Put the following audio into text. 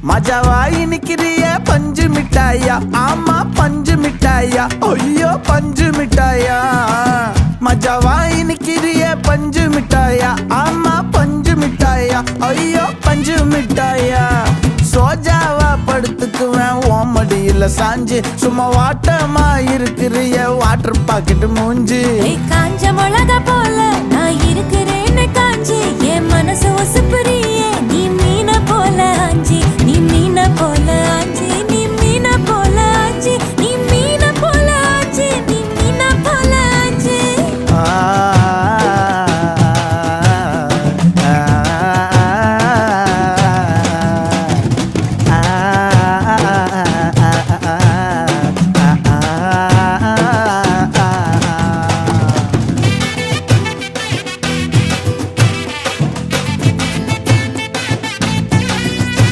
மஜாவா இனிக்கிறிய பஞ்சு மிட்டாயா, ஆமா பஞ்சு மிட்டாயா, ஐயோ பஞ்சு மிட்டாயா. மஜாவா இனிக்கிறிய பஞ்சு மிட்டாயா, ஆமா பஞ்சு மிட்டாயா, ஐயோ பஞ்சு மிட்டாயா. சோஜாவா படுத்துக்குவேன் ஓமடியில சாஞ்சு, சும்மா வாட்டமா இருக்கிறிய வாட்டர் பாக்கெட் மூஞ்சி. காஞ்ச மிளகா போல நான் இருக்கிறேன்னு காஞ்சி என் மனசு ஒசுப்புரி